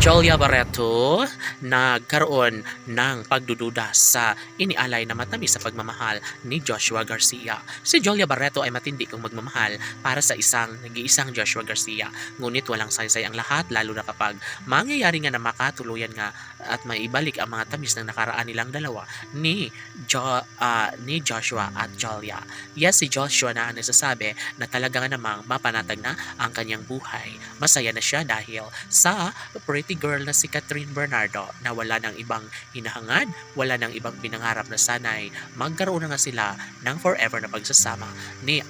Jolia Barreto nagkaroon ng pagdududa sa inialay na matamis sa pagmamahal ni Joshua Garcia. Si Jolia Barreto ay matindi kung magmamahal para sa nag-iisang Joshua Garcia. Ngunit walang saysay ang lahat, lalo na kapag mangyayari nga na makatuluyan nga at maibalik ang mga tamis ng nakaraan nilang dalawa ni Joshua at Jolia. Yes, si Joshua na ang nagsasabi na talaga nga namang mapanatag na ang kanyang buhay. Masaya na siya dahil sa pretty girl na si Catherine Bernardo na wala ng ibang hinahangad, wala ng ibang pinangarap na sanay magkaroon na nga sila ng forever na pagsasama ni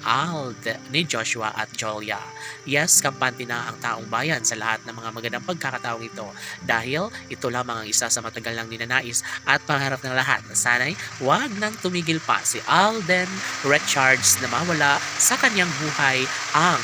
Joshua at Jolia. Yes, kampante na ang taong bayan sa lahat ng mga magandang pagkakataong ito dahil ito lamang ang isa sa matagal nang ninanais at pangarap ng lahat na sanay wag nang tumigil pa si Alden Richards na mawala sa kanyang buhay ang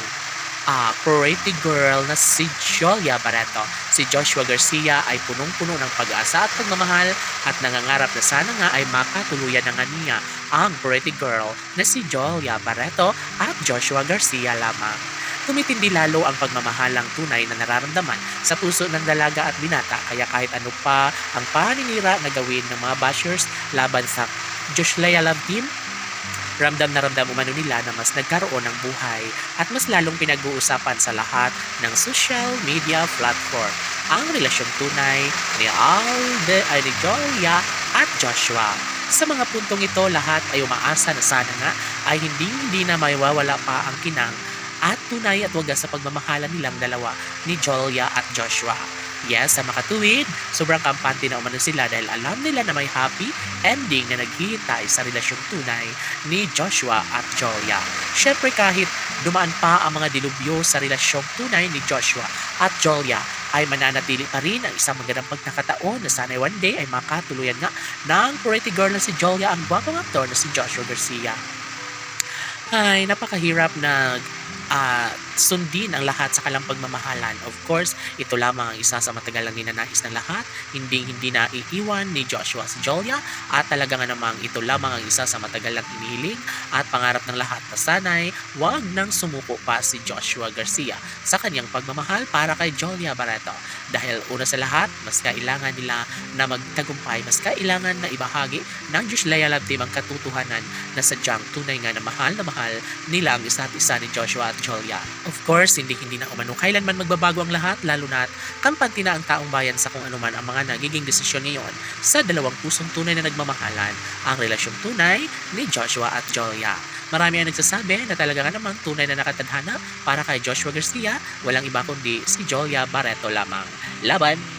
pretty girl na si Jolia Barreto. Si Joshua Garcia ay punong-puno ng pag-asa at pagmamahal at nangangarap na sana nga ay makatuluyan na nga niya ang pretty girl na si Jolia Barreto at Joshua Garcia lamang. Tumitindi lalo ang pagmamahalang tunay na nararamdaman sa puso ng dalaga at binata, kaya kahit ano pa ang paninira na gawin ng mga bashers laban sa Joshua Love Team, ramdam na ramdam umano nila na mas nagkaroon ng buhay at mas lalong pinag-uusapan sa lahat ng social media platform ang relasyong tunay ni Jolia at Joshua. Sa mga puntong ito, lahat ay umaasa na sana nga ay hindi na maiwawala pa ang kinang at tunay at wagas sa pagmamahalan nilang dalawa ni Jolia at Joshua. Yes, sa makatuwid, sobrang kampante na umano sila dahil alam nila na may happy ending na naghihintay sa relasyong tunay ni Joshua at Jolia. Syempre kahit dumaan pa ang mga dilubyo sa relasyong tunay ni Joshua at Jolia, ay mananatili pa rin ang isang magandang pagkakataon na sana'y one day ay makatuluyan nga ng pretty girl na si Jolia ang gwapong aktor na si Joshua Garcia. Ay napakahirap na sundin ang lahat sa kalang pagmamahalan. Of course, ito lamang ang isa sa matagal lang ninanais ng lahat. Hindi na iiwan ni Joshua si Jolia at talaga nga namang ito lamang ang isa sa matagal lang inihiling at pangarap ng lahat na sanay wag nang sumuko pa si Joshua Garcia sa kanyang pagmamahal para kay Jolia Barreto. Dahil una sa lahat, mas kailangan nila na magtagumpay, mas kailangan na ibahagi ng Joshua Love Team ang katotohanan na sadyang tunay nga na mahal nila ang isa't isa ni Joshua at Jolia. Of course, hindi na umano kailanman magbabago ang lahat, lalo na kampante na ang taong bayan sa kung anuman ang mga nagiging desisyon ngayon sa dalawang pusong tunay na nagmamahalan, ang relasyong tunay ni Joshua at Jolia. Marami ang nagsasabi na talaga nga namang tunay na nakatadhana para kay Joshua Garcia, walang iba kundi si Jolia Barreto lamang. Laban!